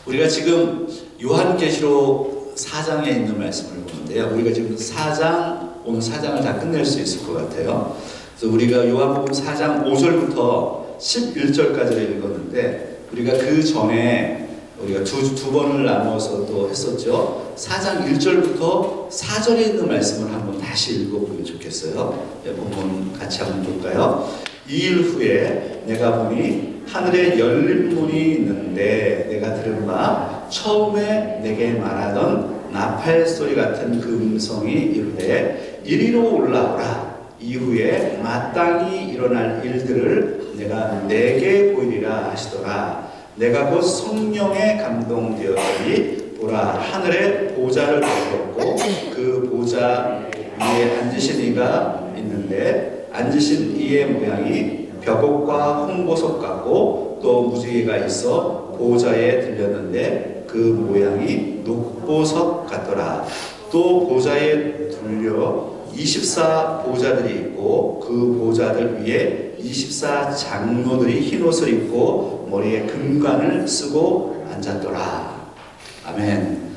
우리가 지금 요한계시록 4장에 있는 말씀을 보는데요. 우리가 지금 4장, 오늘 4장을 다 끝낼 수 있을 것 같아요. 그래서 우리가 요한복음 4장 5절부터 11절까지를 읽었는데, 우리가 그 전에 우리가 두 번을 나누어서 또 했었죠. 4장 1절부터 4절에 있는 말씀을 한번 다시 읽어보면 좋겠어요. 본문 같이 한번 볼까요? 2일 후에 내가 보니 하늘에 열린 문이 있는데, 내가 들은 바 처음에 내게 말하던 나팔 소리 같은 그 음성이 이르되 이리로 올라오라. 이후에 마땅히 일어날 일들을 내가 내게 보이리라 하시더라. 내가 곧 성령에 감동되었더니 보라, 하늘에 보좌를 보았고 그 보좌 위에 앉으신 이가 있는데, 앉으신 이의 모양이 벽옥과 홍보석 같고 또 무지개가 있어 보좌에 들렸는데 그 모양이 녹보석 같더라. 또 보좌에 둘려 24 보좌들이 있고 그 보좌들 위에 24 장로들이 흰옷을 입고 머리에 금관을 쓰고 앉았더라. 아멘.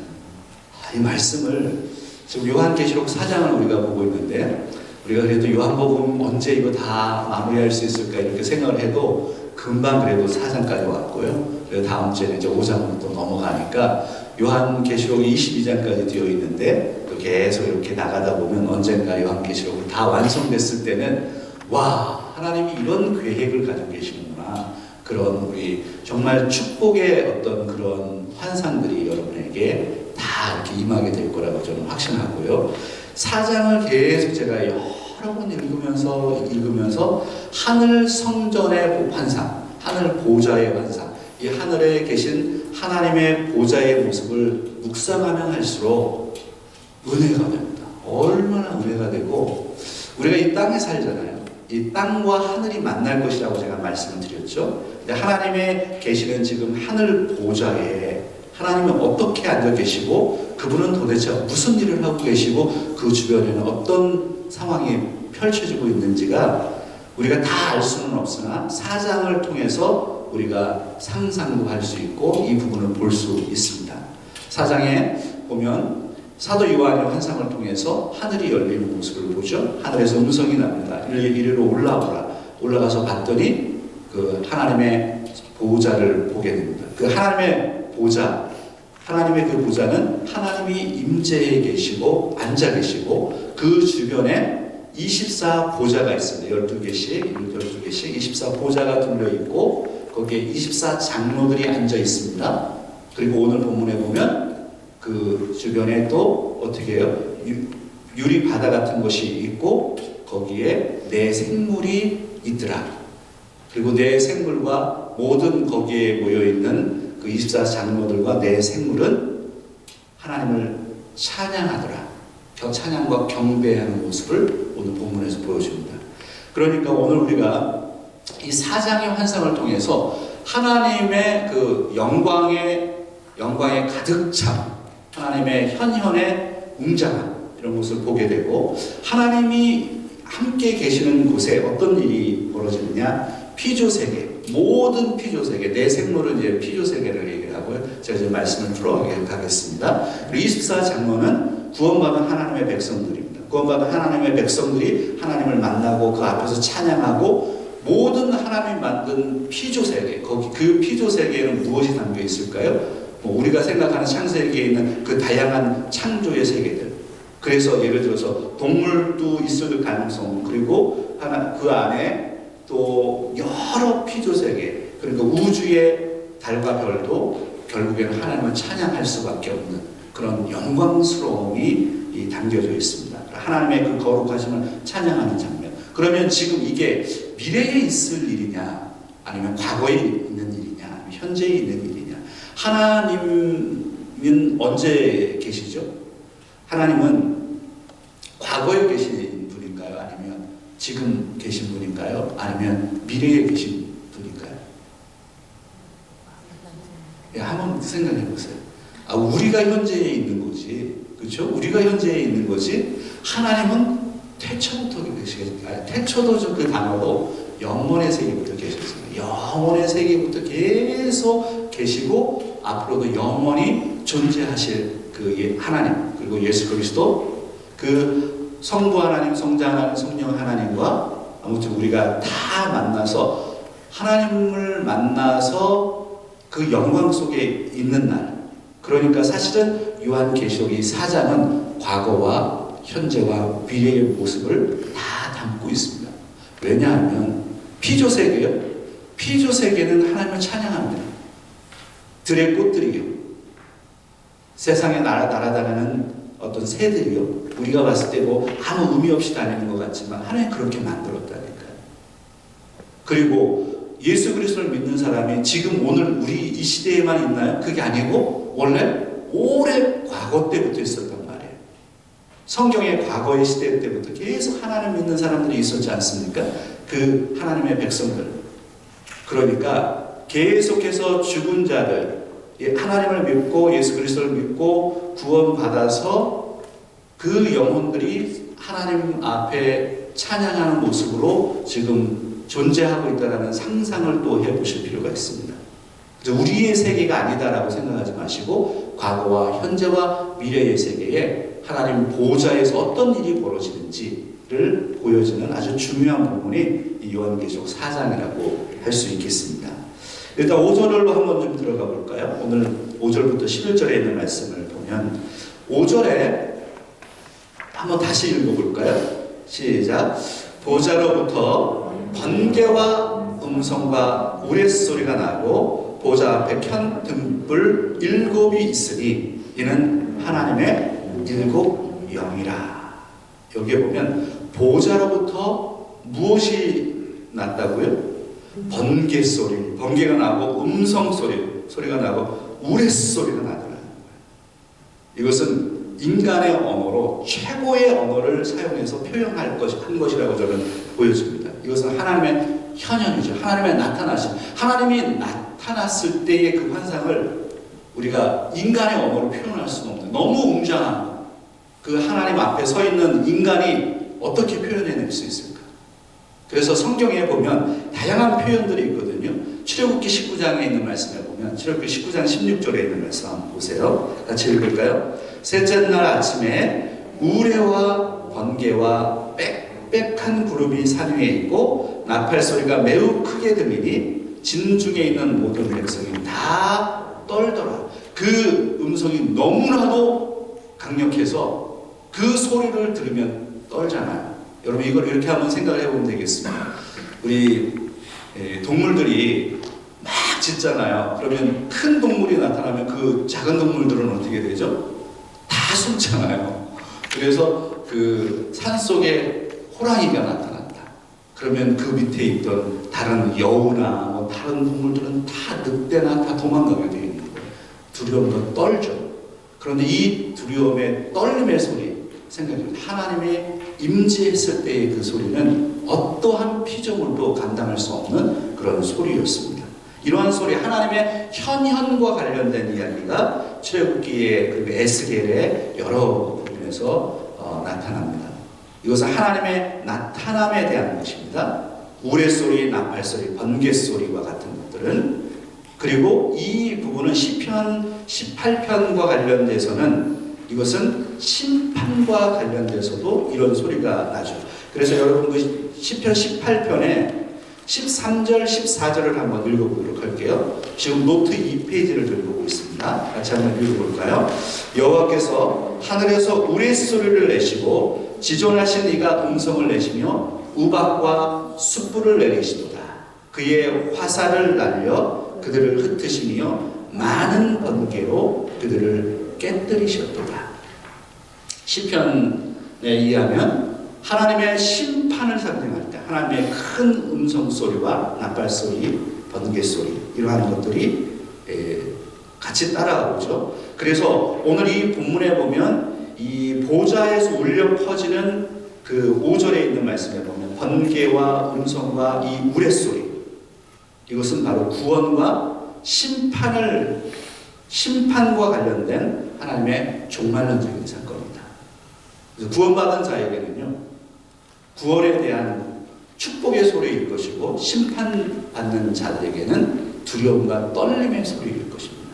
이 말씀을 지금 요한계시록 4장을 우리가 보고 있는데, 우리가 그래도 요한복음 언제 이거 다 마무리할 수 있을까 이렇게 생각을 해도 금방 그래도 4장까지 왔고요. 그리고 다음 주에는 이제 5장으로 또 넘어가니까 요한계시록 22장까지 되어 있는데, 또 계속 이렇게 나가다 보면 언젠가 요한계시록을 다 완성됐을 때는 와, 하나님이 이런 계획을 가지고 계시는구나. 그런 우리 정말 축복의 어떤 그런 환상들이 여러분에게 다 이렇게 임하게 될 거라고 저는 확신하고요. 4장을 계속 제가 여러 번 읽으면서 하늘 성전의 환상, 하늘 보좌의 환상, 이 하늘에 계신 하나님의 보좌의 모습을 묵상하면 할수록 은혜가 됩니다. 얼마나 은혜가 되고, 우리가 이 땅에 살잖아요. 이 땅과 하늘이 만날 것이라고 제가 말씀을 드렸죠. 근데 하나님의 계시는 지금 하늘 보좌에 하나님은 어떻게 앉아 계시고, 그분은 도대체 무슨 일을 하고 계시고, 그 주변에는 어떤 상황이 펼쳐지고 있는지가 우리가 다 알 수는 없으나 4장을 통해서 우리가 상상도 할 수 있고 이 부분을 볼 수 있습니다. 4장에 보면 사도 요한의 환상을 통해서 하늘이 열리는 모습을 보죠. 하늘에서 음성이 납니다. 이리로 올라오라. 올라가서 봤더니 그 하나님의 보좌를 보게 됩니다. 그 하나님의 보좌, 하나님의 그 보좌는 하나님이 임재해 계시고 앉아 계시고 그 주변에 24 보좌가 있습니다. 12개씩 24 보좌가 둘러 있고 거기에 24 장로들이 앉아 있습니다. 그리고 오늘 본문에 보면 그 주변에 또 어떻게 해요? 유리 바다 같은 것이 있고 거기에 네 생물이 있더라. 그리고 네 생물과 모든 거기에 모여있는 그 24 장로들과 네 생물은 하나님을 찬양하더라. 찬양과 경배하는 모습을 오늘 본문에서 보여줍니다. 그러니까 오늘 우리가 이 4장의 환상을 통해서 하나님의 그 영광에 가득 찬 하나님의 현현의 웅장함, 이런 것을 보게 되고, 하나님이 함께 계시는 곳에 어떤 일이 벌어지느냐, 피조세계, 모든 피조세계, 내 생물은 이제 피조세계를 얘기를 하고요. 제가 이제 말씀을 풀어가겠습니다. 그리고 24 장로는 구원받은 하나님의 백성들입니다. 구원받은 하나님의 백성들이 하나님을 만나고 그 앞에서 찬양하고, 모든 하나님이 만든 피조세계, 거기 그 피조세계에는 무엇이 담겨 있을까요? 우리가 생각하는 창세기에 있는 그 다양한 창조의 세계들. 그래서 예를 들어서 동물도 있을 가능성, 그리고 그 안에 또 여러 피조세계, 그러니까 우주의 달과 별도 결국에는 하나님을 찬양할 수밖에 없는 그런 영광스러움이 담겨져 있습니다. 하나님의 그 거룩하심을 찬양하는 장면. 그러면 지금 이게 미래에 있을 일이냐, 아니면 과거에 있는 일이냐, 아니면 현재에 있는 일이냐. 하나님은 언제 계시죠? 하나님은 과거에 계신 분인가요? 아니면 지금 계신 분인가요? 아니면 미래에 계신 분인가요? 예, 한번 생각해 보세요. 우리가 현재에 있는 거지, 그렇죠? 우리가 현재에 있는 거지. 하나님은 태초부터 계시겠어요. 태초도 좀 그 단어도 영원의 세계부터 계셨어요. 영원의 세계부터 계속 계시고 앞으로도 영원히 존재하실 그 하나님, 그리고 예수 그리스도, 그 성부 하나님, 성자 하나님, 성령 하나님과 아무튼 우리가 다 만나서 하나님을 만나서 그 영광 속에 있는 날. 그러니까 사실은 요한계시록 이 4장은 과거와 현재와 미래의 모습을 다 담고 있습니다. 왜냐하면 피조세계요. 피조세계는 하나님을 찬양합니다. 들의 꽃들이요. 세상에 날아다니는 어떤 새들이요. 우리가 봤을 때 뭐 아무 의미 없이 다니는 것 같지만 하나님 그렇게 만들었다니까요. 그리고 예수 그리스도를 믿는 사람이 지금 오늘 우리 이 시대에만 있나요? 그게 아니고 원래 오래 과거 때부터 있었단 말이에요. 성경의 과거의 시대 때부터 계속 하나님 믿는 사람들이 있었지 않습니까? 그 하나님의 백성들. 그러니까 계속해서 죽은 자들, 하나님을 믿고 예수 그리스도를 믿고 구원받아서 그 영혼들이 하나님 앞에 찬양하는 모습으로 지금 존재하고 있다는 상상을 또 해보실 필요가 있습니다. 우리의 세계가 아니다라고 생각하지 마시고 과거와 현재와 미래의 세계에 하나님 보좌에서 어떤 일이 벌어지는지를 보여주는 아주 중요한 부분이 이 요한계시록 4장이라고 할 수 있겠습니다. 일단 5절로 한번 좀 들어가 볼까요? 오늘 5절부터 11절에 있는 말씀을 보면 5절에 한번 다시 읽어볼까요? 시작. 보좌로부터 번개와 음성과 우레소리가 나고 보좌 앞에 켠 등불 7이 있으니 이는 하나님의 7 영이라. 여기에 보면 보좌로부터 무엇이 났다고요? 번개 소리, 번개가 나고 음성 소리가 나고 우레소리가 나더라는 거예요. 이것은 인간의 언어로 최고의 언어를 사용해서 표현할 한 것이라고 저는 보여집니다. 이것은 하나님의 현현이죠. 하나님의 나타나심. 하나님이 나타났을 때의 그 환상을 우리가 인간의 언어로 표현할 수는 없는, 너무 웅장한 그 하나님 앞에 서 있는 인간이 어떻게 표현해낼 수 있을까? 그래서 성경에 보면 다양한 표현들이 있거든요. 출애굽기 19장에 있는 말씀에 보면 출애굽기 19장 16절에 있는 말씀 한번 보세요. 같이 읽을까요? 셋째 날 아침에 우레와 번개와 빽빽한 구름이 산 위에 있고 나팔 소리가 매우 크게 들리니 진중에 있는 모든 백성이 다 떨더라. 그 음성이 너무나도 강력해서 그 소리를 들으면 떨잖아요. 여러분 이걸 이렇게 한번 생각을 해보면 되겠습니다. 우리 동물들이 막 짖잖아요. 그러면 큰 동물이 나타나면 그 작은 동물들은 어떻게 되죠? 다 숨잖아요. 그래서 그 산속에 호랑이가 나타났다. 그러면 그 밑에 있던 다른 여우나 뭐 다른 동물들은 다 늑대나 다 도망가게 되어 있는 거예요. 두려움도 떨죠. 그런데 이 두려움의 떨림의 소리 생각해보세요. 하나님이 임재했을 때의 그 소리는 어떠한 피조물도 감당할 수 없는 그런 소리였습니다. 이러한 소리, 하나님의 현현과 관련된 이야기가 출애굽기의 그리고 에스겔의 여러 부분에서 나타납니다. 이것은 하나님의 나타남에 대한 것입니다. 우레소리, 나팔소리, 번개소리와 같은 것들은. 그리고 이 부분은 시편 18편과 관련돼서는 이것은 심판과 관련돼서도 이런 소리가 나죠. 그래서 여러분 그 시편 18편에 13절, 14절을 한번 읽어보도록 할게요. 지금 노트 2페이지를 들고 있습니다. 같이 한번 읽어볼까요? 여호와께서 하늘에서 우레소리를 내시고 지존하신 이가 음성을 내시며 우박과 숯불을 내리시도다. 그의 화살을 날려 그들을 흩으시며 많은 번개로 그들을 깨뜨리셨도다. 시편에 의하면 하나님의 심판을 상징할 때 하나님의 큰 음성소리와 나팔소리, 번개소리 이러한 것들이 같이 따라오죠. 그래서 오늘 이 본문에 보면 이 보좌에서 울려 퍼지는 그 5절에 있는 말씀에 보면 번개와 음성과 이 우레소리, 이것은 바로 구원과 심판과 관련된 하나님의 종말론적인 사건입니다. 그래서 구원받은 자에게는요, 구원에 대한 축복의 소리일 것이고 심판받는 자들에게는 두려움과 떨림의 소리일 것입니다.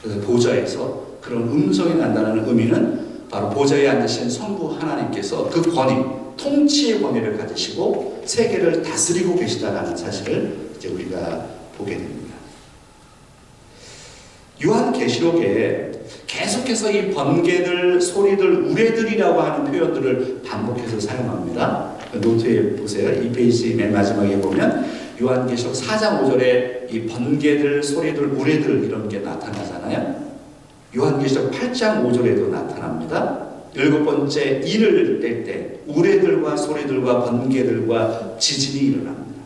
그래서 보좌에서 그런 음성이 난다는 의미는 바로 보좌에 앉으신 성부 하나님께서 그 권위, 통치의 권위를 가지시고 세계를 다스리고 계시다는 사실을 이제 우리가 보게 됩니다. 요한계시록에 계속해서 이 번개들, 소리들, 우레들이라고 하는 표현들을 반복해서 사용합니다. 노트에 보세요. 이 페이지 맨 마지막에 보면 요한계시록 4장 5절에 이 번개들, 소리들, 우레들 이런 게 나타나잖아요. 요한계시록 8장 5절에도 나타납니다. 7번째 인을 뗄 때 우레들과 소리들과 번개들과 지진이 일어납니다.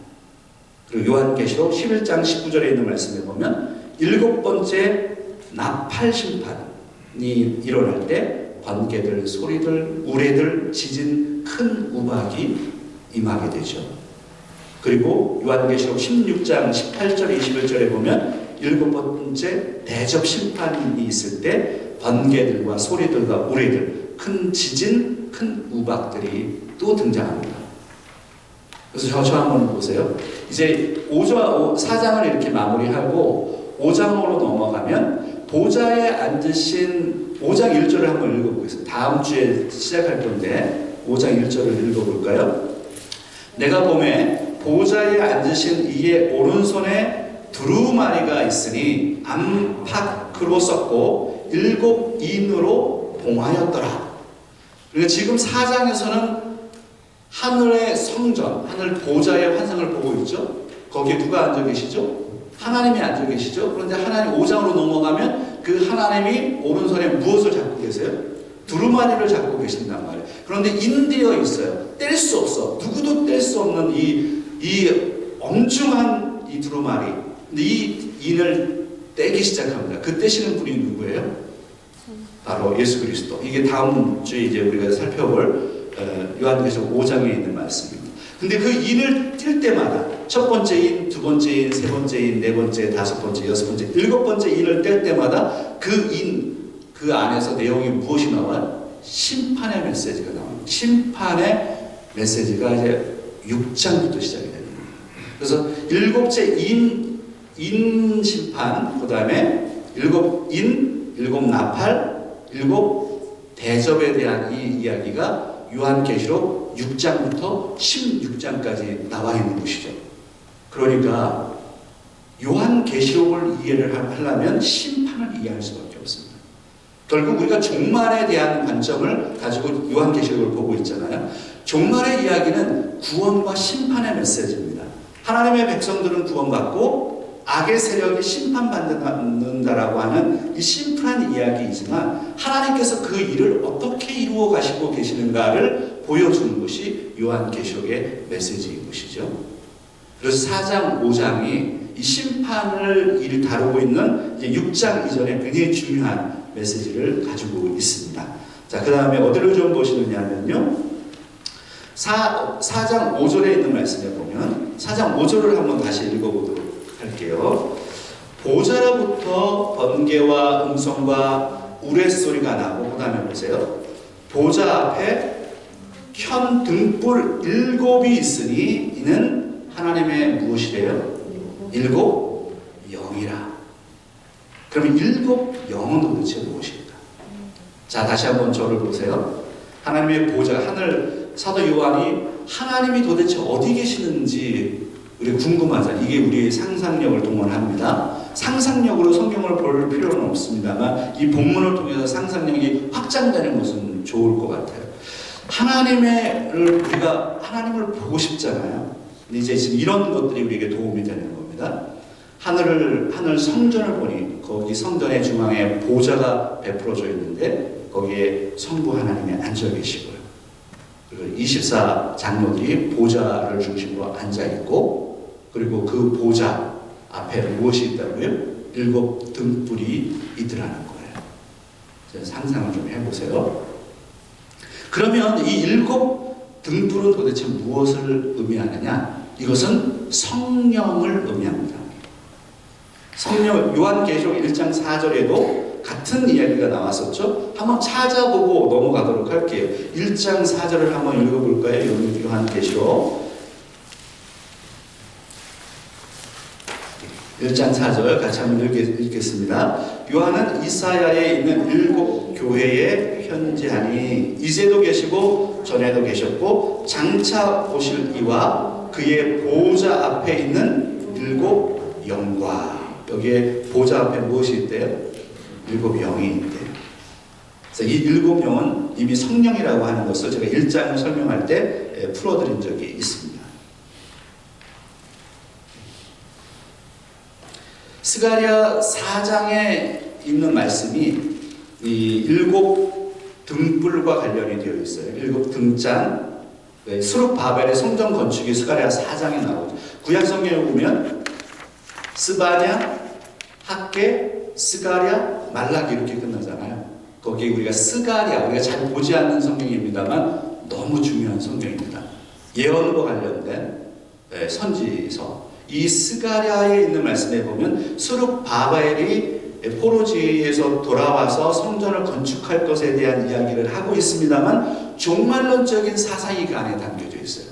그리고 요한계시록 11장 19절에 있는 말씀에 보면 7번째 나팔 심판이 일어날 때 번개들, 소리들, 우레들, 지진, 큰 우박이 임하게 되죠. 그리고 요한계시록 16장 18절 21절에 보면 7번째 대접 심판이 있을 때 번개들과 소리들과 우레들, 큰 지진, 큰 우박들이 또 등장합니다. 그래서 저 한번 보세요. 이제 4장을 이렇게 마무리하고 5장으로 넘어가면 보좌에 앉으신 5장 1절을 한번 읽어보겠습니다. 다음 주에 시작할 건데 5장 1절을 읽어볼까요? 내가 보매 보좌에 앉으신 이의 오른손에 두루마리가 있으니 안팎으로 썼고 7인으로 봉하였더라. 그러니까 지금 4장에서는 하늘의 성전, 하늘 보좌의 환상을 보고 있죠. 거기에 누가 앉아 계시죠? 하나님이 앉아 계시죠. 그런데 하나님 5장으로 넘어가면 그 하나님이 오른손에 무엇을 잡고 계세요? 두루마리를 잡고 계신단 말이에요. 그런데 인되어 있어요. 뗄 수 없어. 누구도 뗄 수 없는 이 엄중한 이 두루마리. 근데 이 인을 떼기 시작합니다. 그 떼시는 분이 누구예요? 바로 예수 그리스도. 이게 다음 주에 이제 우리가 살펴볼 요한계시록 5장에 있는 말씀입니다. 근데 그 인을 뛸 때마다 첫 번째 인, 두 번째 인, 세 번째 인, 네 번째, 다섯 번째, 여섯 번째, 7번째 인을 뗄 때마다 그 인, 그 안에서 내용이 무엇이 나와요? 심판의 메시지가 나옵니다. 심판의 메시지가 이제 6장부터 시작이 됩니다. 그래서 7째 인 심판, 그 다음에 7인, 7나팔, 7대접에 대한 이 이야기가 요한계시록 6장부터 16장까지 나와 있는 것이죠. 그러니까 요한계시록을 이해를 하려면 심판을 이해할 수밖에 없습니다. 결국 우리가 종말에 대한 관점을 가지고 요한계시록을 보고 있잖아요. 종말의 이야기는 구원과 심판의 메시지입니다. 하나님의 백성들은 구원받고 악의 세력이 심판받는다라고 하는 이 심플한 이야기이지만 하나님께서 그 일을 어떻게 이루어 가시고 계시는가를 보여주는 것이 요한계시록의 메시지인 것이죠. 그래서 4장, 5장이 이 심판을 다루고 있는 이제 6장 이전에 굉장히 중요한 메시지를 가지고 있습니다. 자, 그 다음에 어디를 좀 보시느냐면요. 4장 5절에 있는 말씀에 보면 4장 5절을 한번 다시 읽어보도록 할게요. 보좌로부터 번개와 음성과 우레소리가 나고 그 다음에 보세요. 보좌 앞에 현 등불 7이 있으니 이는 하나님의 무엇이래요? 7 영이라. 그러면 7 영은 도대체 무엇일까? 자, 다시 한번 저를 보세요. 하나님의 보좌, 하늘 사도 요한이 하나님이 도대체 어디 계시는지 우리 궁금하잖아요. 이게 우리의 상상력을 동원합니다. 상상력으로 성경을 볼 필요는 없습니다만 이 본문을 통해서 상상력이 확장되는 것은 좋을 것 같아요. 우리가 하나님을 보고 싶잖아요. 근데 이제 지금 이런 것들이 우리에게 도움이 되는 겁니다. 하늘 성전을 보니 거기 성전의 중앙에 보좌가 베풀어져 있는데 거기에 성부 하나님이 앉아 계시고요. 그리고 24장로들이 보좌를 중심으로 앉아 있고 그리고 그 보좌 앞에 무엇이 있다고요? 7 등불이 있더라는 거예요. 상상을 좀 해보세요. 그러면 이 7 등불은 도대체 무엇을 의미하느냐? 이것은 성령을 의미합니다. 성령, 요한계시록 1장 4절에도 같은 이야기가 나왔었죠. 한번 찾아보고 넘어가도록 할게요. 1장 4절을 한번 읽어볼까요? 요한계시록 1장 4절 같이 한번 읽겠습니다. 요한은 이사야에 있는 7 교회에 편지하니 이제도 계시고 전에도 계셨고 장차 오실 이와 그의 보좌 앞에 있는 7 영과, 여기에 보좌 앞에 무엇이 있대요? 7 영이 있대요. 그래서 이 7 영은 이미 성령이라고 하는 것을 제가 1장을 설명할 때 풀어드린 적이 있습니다. 스가랴 4장에 있는 말씀이 이 7 등불과 관련이 되어 있어요. 7 등잔, 스룹바벨의 성전 건축이 스가랴 4장에 나오죠. 구약 성경에 보면 스바냐, 학개, 스가랴, 말라기 이렇게 끝나잖아요. 거기에 우리가 스가랴, 우리가 잘 보지 않는 성경입니다만 너무 중요한 성경입니다. 예언과 관련된 선지서. 이 스가랴에 있는 말씀에 보면 스룹바벨이 포로지에서 돌아와서 성전을 건축할 것에 대한 이야기를 하고 있습니다만 종말론적인 사상이 그 안에 담겨져 있어요.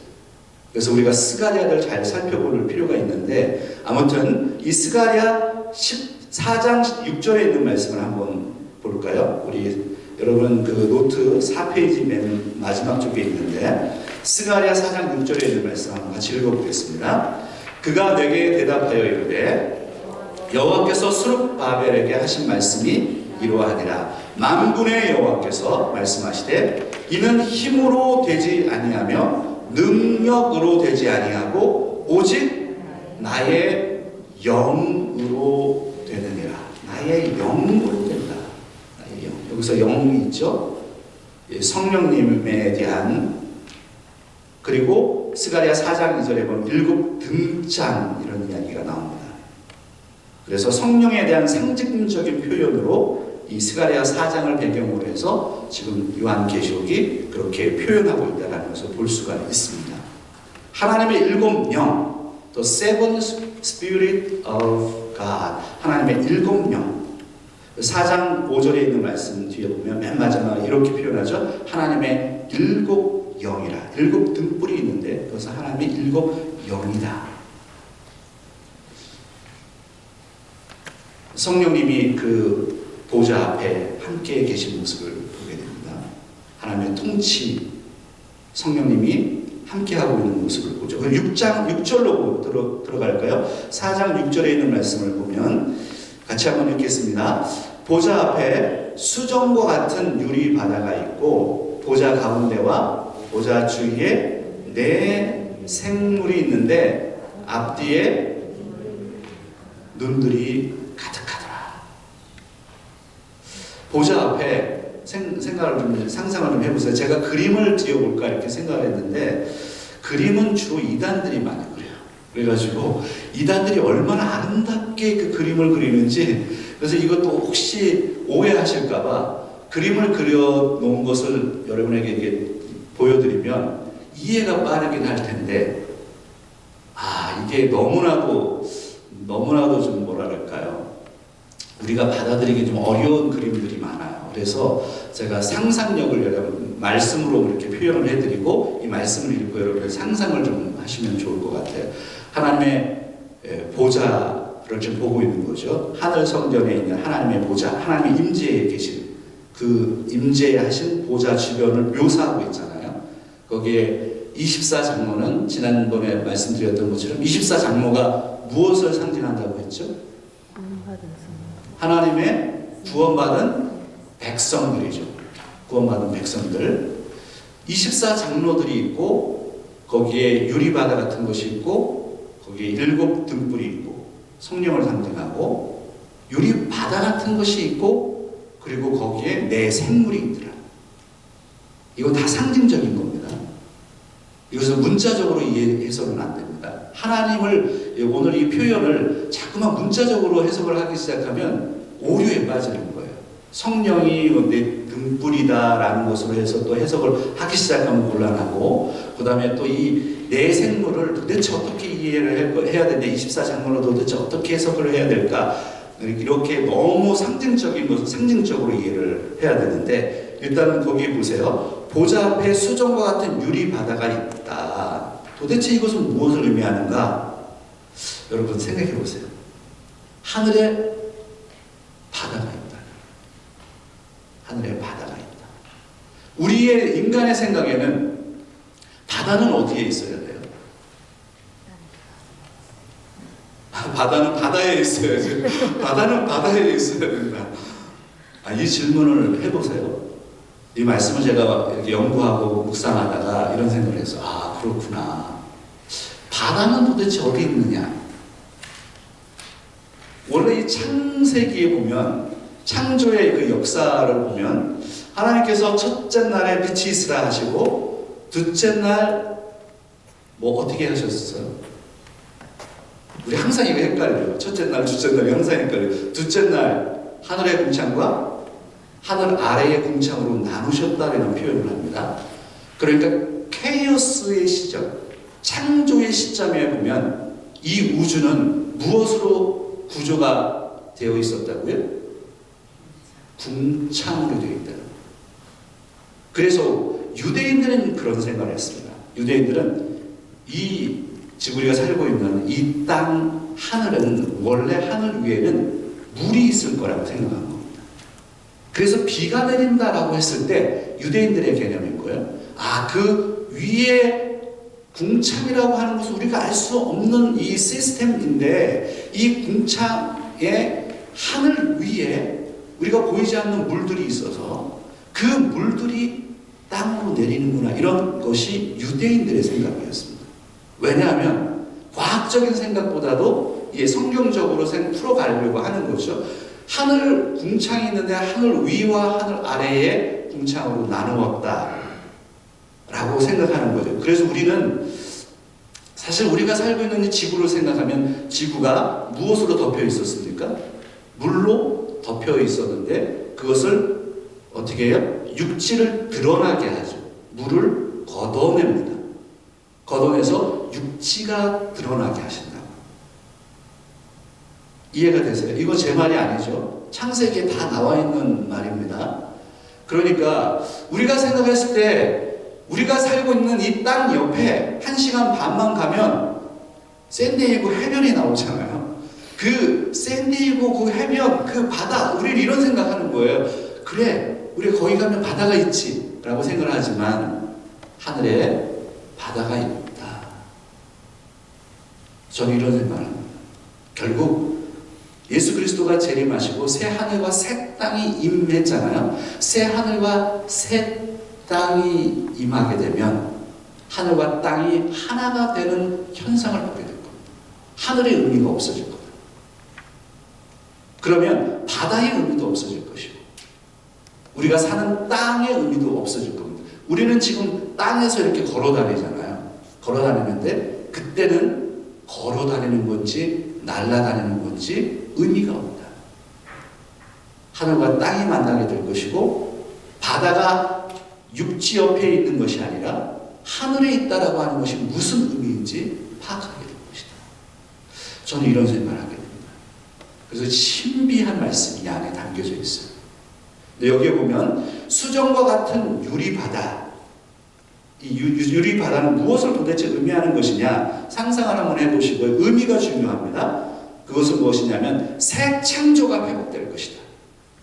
그래서 우리가 스가랴를 잘 살펴볼 필요가 있는데, 아무튼 이 스가랴 14장 6절에 있는 말씀을 한번 볼까요? 우리 여러분 그 노트 4페이지 맨 마지막 쪽에 있는데 스가랴 4장 6절에 있는 말씀 한번 같이 읽어보겠습니다. 그가 내게 대답하여 이르되 여호와께서 스룹바벨에게 하신 말씀이 이러하니라. 만군의 여호와께서 말씀하시되 이는 힘으로 되지 아니하며 능력으로 되지 아니하고 오직 나의 영으로 되느니라. 나의 영으로 된다. 나의 영. 여기서 영이 있죠. 성령님에 대한, 그리고 스가랴 4장 2절에 보면 7 등잔 이런 이야기가 나옵니다. 그래서 성령에 대한 상징적인 표현으로 이 스가랴 4장을 배경으로 해서 지금 요한계시록이 그렇게 표현하고 있다는 것을 볼 수가 있습니다. 하나님의 7 영, The Seven Spirit of God, 하나님의 7 영. 4장 5절에 있는 말씀 뒤에 보면 맨 마지막에 이렇게 표현하죠. 하나님의 7 영이라. 7 등불이 있는데 그것은 하나님의 7 영이다. 성령님이 그 보좌 앞에 함께 계신 모습을 보게 됩니다. 하나님의 통치, 성령님이 함께하고 있는 모습을 보죠. 6장 6절로 들어갈까요? 4장 6절에 있는 말씀을 보면 같이 한번 읽겠습니다. 보좌 앞에 수정과 같은 유리 바다가 있고 보좌 가운데와 보좌 주위에 4 생물이 있는데 앞뒤에 눈들이 가득하더라. 보좌 앞에 상상을 좀 해보세요. 제가 그림을 그려볼까 이렇게 생각을 했는데 그림은 주로 이단들이 많이 그려요. 그래가지고 이단들이 얼마나 아름답게 그 그림을 그리는지, 그래서 이것도 혹시 오해하실까봐 그림을 그려놓은 것을 여러분에게 이게 보여드리면 이해가 빠르긴 할 텐데, 이게 너무나도 좀 뭐랄까요, 우리가 받아들이기 좀 어려운 그림들이 많아요. 그래서 제가 상상력을 여러분 말씀으로 이렇게 표현을 해드리고 이 말씀을 읽고 여러분의 상상을 좀 하시면 좋을 것 같아요. 하나님의 보좌를 지금 보고 있는 거죠. 하늘 성전에 있는 하나님의 보좌, 하나님의 임재에 계신 그 임재하신 보좌 주변을 묘사하고 있잖아요. 거기에 24장로는 지난번에 말씀드렸던 것처럼 24장로가 무엇을 상징한다고 했죠? 하나님의 구원받은 백성들이죠. 구원받은 백성들. 24장로들이 있고 거기에 유리바다 같은 것이 있고 거기에 7 등불이 있고 성령을 상징하고 유리바다 같은 것이 있고 그리고 거기에 4 생물이 있더라. 이건 다 상징적인 겁니다. 이것은 문자적으로 이해해서는 안 됩니다. 하나님을, 오늘 이 표현을 자꾸만 문자적으로 해석을 하기 시작하면 오류에 빠지는 거예요. 성령이 내 등불이다라는 것으로 해서 또 해석을 하기 시작하면 곤란하고, 그 다음에 또 이 내 생물을 도대체 어떻게 이해를 해야 되냐, 24장로로 도대체 어떻게 해석을 해야 될까, 이렇게 너무 상징적인 것을 상징적으로 이해를 해야 되는데, 일단 거기 보세요. 보좌 앞에 수정과 같은 유리 바다가 있다. 도대체 이것은 무엇을 의미하는가? 여러분 생각해 보세요. 하늘에 바다가 있다. 하늘에 바다가 있다. 우리의 인간의 생각에는 바다는 어디에 있어야 돼요? 바다는 바다에 있어야지. 바다는 바다에 있어야 된다. 이 질문을 해보세요. 이 말씀을 제가 이렇게 연구하고 묵상하다가 이런 생각을 해서 그렇구나. 바다는 도대체 어디 있느냐? 원래 이 창세기에 보면 창조의 그 역사를 보면 하나님께서 첫째 날에 빛이 있으라 하시고 둘째 날 어떻게 하셨어요? 우리 항상 이거 헷갈려요. 첫째 날, 둘째 날 항상 헷갈려요. 둘째 날 하늘의 궁창과 하늘 아래의 궁창으로 나누셨다라는 표현을 합니다. 그러니까 케이오스의 시점, 창조의 시점에 보면 이 우주는 무엇으로 구조가 되어 있었다고요? 궁창으로 되어 있다. 그래서 유대인들은 그런 생각을 했습니다. 유대인들은 지금 우리가 살고 있는 이 땅 하늘은 원래 하늘 위에는 물이 있을 거라고 생각한 겁니다. 그래서 비가 내린다라고 했을 때 유대인들의 개념인 거예요. 그 위에 궁창이라고 하는 것은 우리가 알 수 없는 이 시스템인데 이 궁창의 하늘 위에 우리가 보이지 않는 물들이 있어서 그 물들이 땅으로 내리는구나. 이런 것이 유대인들의 생각이었습니다. 왜냐하면 과학적인 생각보다도 성경적으로 풀어가려고 하는 거죠. 하늘 궁창이 있는데 하늘 위와 하늘 아래의 궁창으로 나누었다 라고 생각하는 거죠. 그래서 우리는 사실 우리가 살고 있는 이 지구를 생각하면 지구가 무엇으로 덮여 있었습니까? 물로 덮여 있었는데 그것을 어떻게 해요? 육지를 드러나게 하죠. 물을 걷어냅니다. 걷어내서 육지가 드러나게 하신다고. 이해가 되세요? 이거 제 말이 아니죠. 창세기에 다 나와 있는 말입니다. 그러니까 우리가 생각했을 때 우리가 살고 있는 이 땅 옆에 1시간 반만 가면 샌디에이고 해변이 나오잖아요. 그 샌디에이고 그 해변, 그 바다, 우리는 이런 생각하는 거예요. 그래, 우리 거기 가면 바다가 있지 라고 생각을 하지만 하늘에 바다가 있다. 저는 이런 생각을 합니다. 결국 예수 그리스도가 재림하시고 새 하늘과 새 땅이 임했잖아요. 새 하늘과 새 땅이 임하게 되면 하늘과 땅이 하나가 되는 현상을 보게 될 겁니다. 하늘의 의미가 없어질 겁니다. 그러면 바다의 의미도 없어질 것이고 우리가 사는 땅의 의미도 없어질 겁니다. 우리는 지금 땅에서 이렇게 걸어 다니잖아요. 걸어 다니는데 그때는 걸어 다니는 건지 날아다니는 건지 의미가 없다. 하늘과 땅이 만나게 될 것이고 바다가 육지 옆에 있는 것이 아니라 하늘에 있다라고 하는 것이 무슨 의미인지 파악하게 될 것이다. 저는 이런 생각을 하게 됩니다. 그래서 신비한 말씀이 이 안에 담겨져 있어요. 여기에 보면 수정과 같은 유리바다, 이 유리바다는 무엇을 도대체 의미하는 것이냐 상상을 한번 해보시고요. 의미가 중요합니다. 그것은 무엇이냐면 새 창조가 회복될 것이다.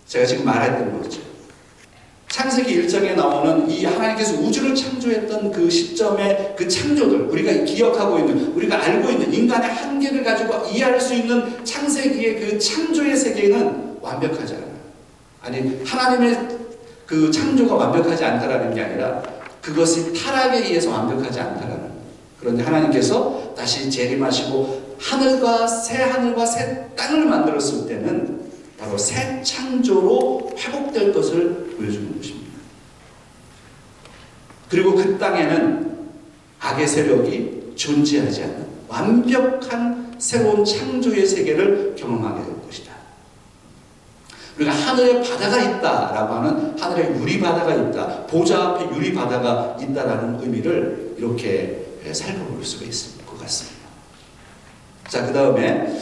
제가 지금 말했던 거죠. 창세기 1장에 나오는 이 하나님께서 우주를 창조했던 그 시점의 그 창조들, 우리가 기억하고 있는, 우리가 알고 있는 인간의 한계를 가지고 이해할 수 있는 창세기의 그 창조의 세계는 완벽하지 않아요. 아니, 하나님의 그 창조가 완벽하지 않다라는 게 아니라 그것이 타락에 의해서 완벽하지 않다라는 거예요. 그런데 하나님께서 다시 재림하시고 하늘과 새 땅을 만들었을 때는 바로 새 창조로 회복될 것을 보여주는 것입니다. 그리고 그 땅에는 악의 세력이 존재하지 않는 완벽한 새로운 창조의 세계를 경험하게 될 것이다. 우리가 하늘에 바다가 있다라고 하는 하늘에 유리바다가 있다, 보좌 앞에 유리바다가 있다라는 의미를 이렇게 살펴볼 수가 있을 것 같습니다. 자, 그 다음에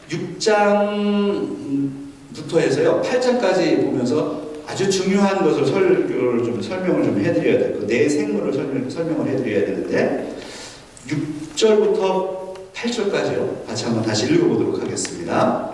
6장부터 해서요 8장까지 보면서 아주 중요한 것을 설명을 좀 해드려야 될 거, 내 생물을 설명을 해드려야 되는데 6절부터 8절까지요. 같이 한번 다시 읽어보도록 하겠습니다.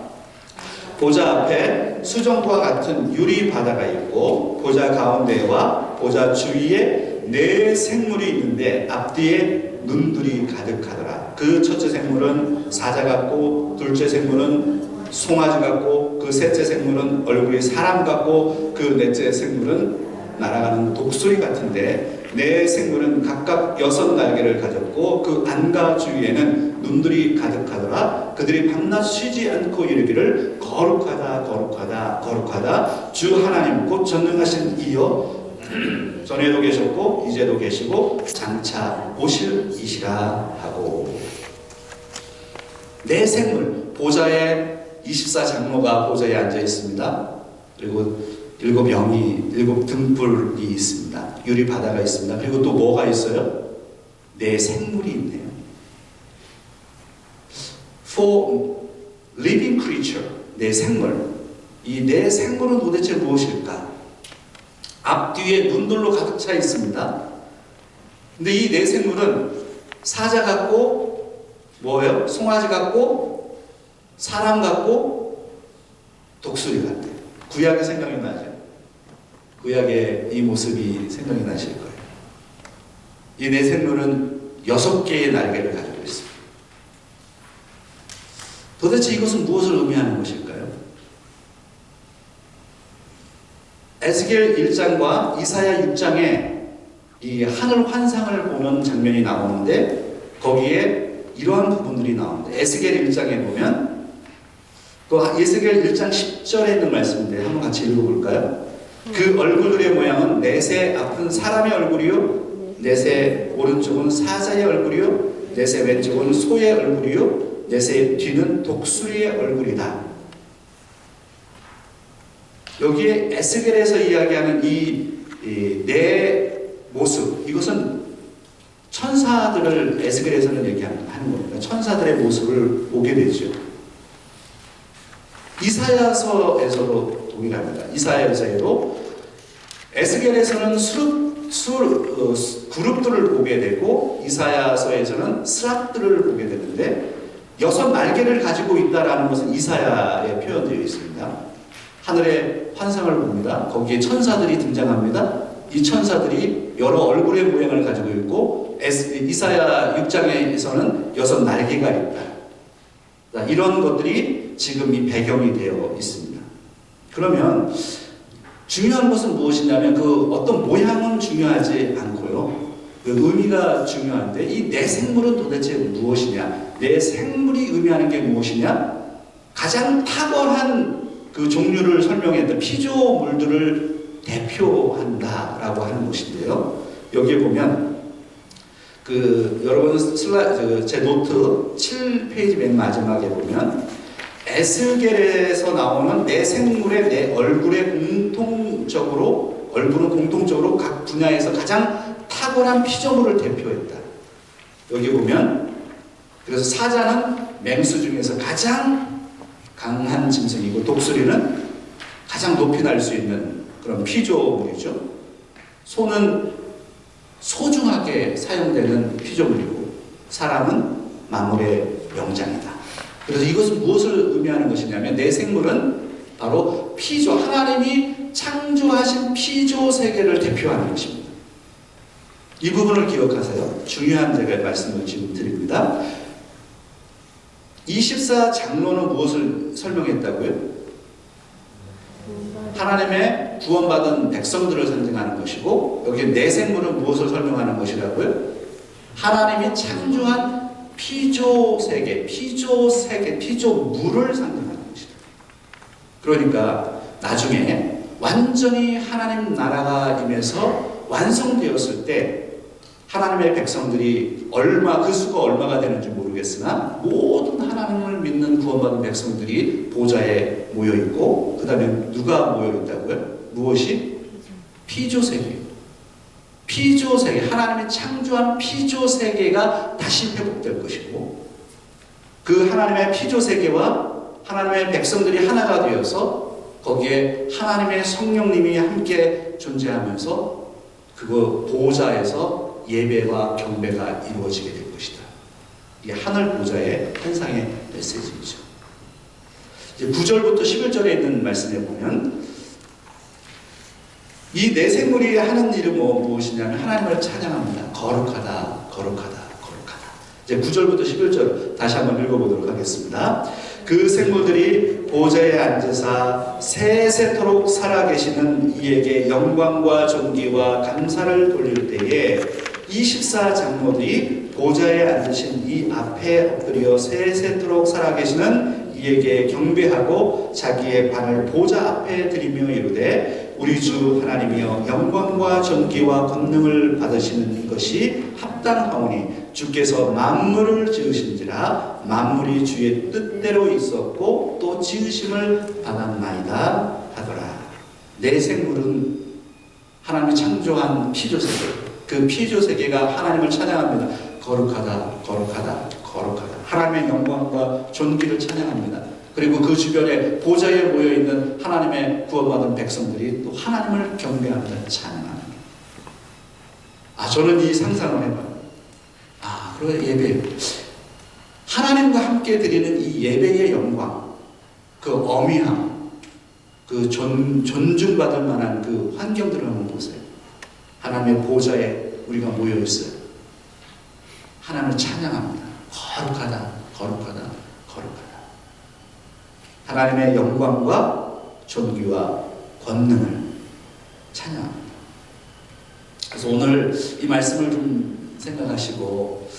보좌 앞에 수정과 같은 유리 바다가 있고 보좌 가운데와 보좌 주위에 네 생물이 있는데 앞뒤에 눈들이 가득하더라. 그 첫째 생물은 사자 같고 둘째 생물은 송아지 같고 그 셋째 생물은 얼굴이 사람 같고 그 넷째 생물은 날아가는 독수리 같은데 네 생물은 각각 6 날개를 가졌고 그 안과 주위에는 눈들이 가득하더라. 그들이 밤낮 쉬지 않고 이르기를 거룩하다 거룩하다 거룩하다 주 하나님 곧 전능하신 이여 전에도 계셨고 이제도 계시고 장차 오실 이시라 하고. 네 생물 보좌에 24장로가 보좌에 앉아 있습니다. 그리고 7영이 7 등불이 있습니다. 유리 바다가 있습니다. 그리고 또 뭐가 있어요? 네 생물이 있네요. For living creature, 네 생물. 이 네 생물은 도대체 무엇일까? 앞뒤에 눈들로 가득 차 있습니다. 근데 이 네 생물은 사자 같고 뭐예요? 송아지 같고 사람 같고 독수리 같아요. 구약이 생각이 나죠? 구약의 이 모습이 생각이 나실 거예요. 이 네 생물은 6개의 날개를 가지고 있습니다. 도대체 이것은 무엇을 의미하는 것일까요? 에스겔 1장과 이사야 6장에 이 하늘 환상을 보는 장면이 나오는데 거기에 이러한 부분들이 나오는데 에스겔 1장에 보면 그 에스겔 1장 10절에 있는 말씀인데 한번 같이 읽어볼까요? 그 얼굴들의 모양은 넷의 앞은 사람의 얼굴이요 넷의 오른쪽은 사자의 얼굴이요 넷의 왼쪽은 소의 얼굴이요 넷의 뒤는 독수리의 얼굴이다. 여기에 에스겔에서 이야기하는 이 네 모습, 이것은 천사들을 에스겔에서는 얘기하는 겁니다. 천사들의 모습을 보게 되죠. 이사야서에서도 동일합니다. 이사야서에도 에스겔에서는 그룹들을 보게 되고 이사야서에서는 스락들을 보게 되는데 6 날개를 가지고 있다라는 것은 이사야에 표현되어 있습니다. 하늘의 환상을 봅니다. 거기에 천사들이 등장합니다. 이 천사들이 여러 얼굴의 모양을 가지고 있고 이사야 6장에서는 6 날개가 있다. 이런 것들이 지금 이 배경이 되어 있습니다. 그러면 중요한 것은 무엇이냐면 그 어떤 모양은 중요하지 않고요. 그 의미가 중요한데 이 네 생물은 도대체 무엇이냐? 네 생물이 의미하는 게 무엇이냐? 가장 탁월한 그 종류를 설명했던 피조물들을 대표한다라고 하는 것인데요. 여기에 보면 여러분 제 노트 7페이지 맨 마지막에 보면 에스겔에서 나오는 네 생물의 네 얼굴은 공통적으로 각 분야에서 가장 탁월한 피조물을 대표했다. 여기 보면 그래서 사자는 맹수 중에서 가장 강한 짐승이고 독수리는 가장 높이 날 수 있는 그런 피조물이죠. 소는 소중하게 사용되는 피조물이고 사람은 만물의 명장이다. 그래서 이것은 무엇을 의미하는 것이냐면 네 생물은 바로 하나님이 창조하신 피조 세계를 대표하는 것입니다. 이 부분을 기억하세요. 중요한 제가 말씀을 지금 드립니다. 24장로는 무엇을 설명했다고요? 하나님의 구원받은 백성들을 상징하는 것이고 여기 네 생물은 무엇을 설명하는 것이라고요? 하나님이 창조한 피조세계, 피조물을 상징하는 것이다. 그러니까 나중에 완전히 하나님 나라가 임해서 완성되었을 때 하나님의 백성들이 그 수가 얼마가 되는지 모르겠으나 모든 하나님을 믿는 구원받은 백성들이 보좌에 모여있고 그 다음에 누가 모여있다고요? 무엇이? 피조세계. 하나님이 창조한 피조세계가 다시 회복될 것이고 그 하나님의 피조세계와 하나님의 백성들이 하나가 되어서 거기에 하나님의 성령님이 함께 존재하면서 그거 보좌에서 예배와 경배가 이루어지게 될 것이다. 이게 하늘 보좌의 환상의 메시지이죠. 이제 9절부터 11절에 있는 말씀에 보면 이 네 생물이 하는 일은 무엇이냐면 하나님을 찬양합니다. 거룩하다, 거룩하다, 거룩하다. 이제 9절부터 11절 다시 한번 읽어보도록 하겠습니다. 그 생물들이 보좌에 앉으사 세세토록 살아계시는 이에게 영광과 존귀와 감사를 돌릴 때에 24장로들이 보좌에 앉으신 이 앞에 엎드려 세세토록 살아계시는 이에게 경배하고 자기의 발을 보좌 앞에 들이며 이르되 우리 주 하나님이여 영광과 존귀와 권능을 받으시는 것이 합당하오니 주께서 만물을 지으신지라 만물이 주의 뜻대로 있었고 또 지으심을 받았나이다 하더라. 내 생물은 하나님이 창조한 피조세계, 그 피조세계가 하나님을 찬양합니다. 거룩하다, 거룩하다, 거룩하다. 하나님의 영광과 존귀를 찬양합니다. 그리고 그 주변에 보좌에 모여있는 하나님의 구원받은 백성들이 또 하나님을 경배합니다. 찬양합니다. 저는 이 상상을 해봐요. 그리고 예배. 하나님과 함께 드리는 이 예배의 영광, 그 어미함, 그 존중받을 만한 그 환경들을 한번 보세요. 하나님의 보좌에 우리가 모여있어요. 하나님을 찬양합니다. 거룩하다, 거룩하다, 거룩하다. 하나님의 영광과 존귀와 권능을 찬양합니다. 그래서 오늘 이 말씀을 좀 생각하시고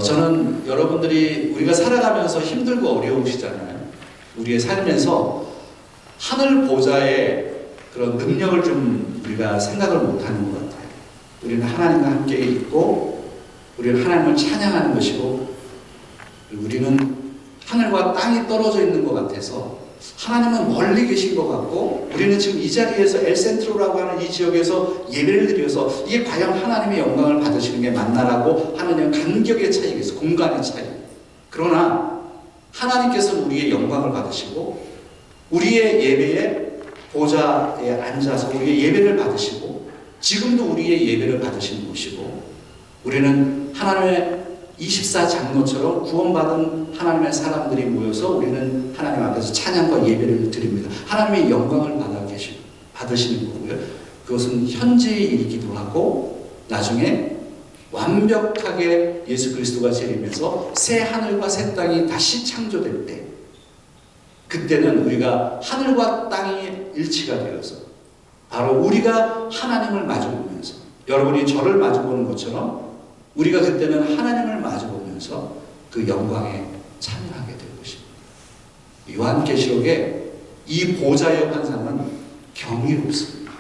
저는 여러분들이 우리가 살아가면서 힘들고 어려우시잖아요. 우리의 삶에서 하늘 보좌의 그런 능력을 좀 우리가 생각을 못하는 것 같아요. 우리는 하나님과 함께 있고 우리는 하나님을 찬양하는 것이고 우리는 하늘과 땅이 떨어져 있는 것 같아서 하나님은 멀리 계신 것 같고 우리는 지금 이 자리에서 엘센트로라고 하는 이 지역에서 예배를 드려서 이게 과연 하나님의 영광을 받으시는 게 맞나라고 하느냐 간격의 차이가 있어. 공간의 차이. 그러나 하나님께서는 우리의 영광을 받으시고 우리의 예배에 보좌에 앉아서 우리의 예배를 받으시고 지금도 우리의 예배를 받으시는 곳이고 우리는 하나님의 24장로처럼 구원받은 하나님의 사람들이 모여서 우리는 하나님 앞에서 찬양과 예배를 드립니다. 하나님의 영광을 받으시는 거고요. 그것은 현재의 일이기도 하고 나중에 완벽하게 예수 그리스도가 재림해서 새 하늘과 새 땅이 다시 창조될 때 그때는 우리가 하늘과 땅이 일치가 되어서 바로 우리가 하나님을 마주보면서 여러분이 저를 마주보는 것처럼 우리가 그때는 하나님을 마주보면서 그 영광에 참여하게 될 것입니다. 요한계시록의 이 보좌의 환상은 경이롭습니다.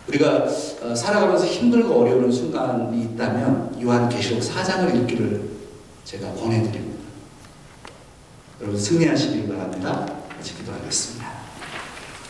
우리가 살아가면서 힘들고 어려운 순간이 있다면 요한계시록 4장을 읽기를 제가 권해드립니다. 여러분 승리하시길 바랍니다. 같이 기도하겠습니다.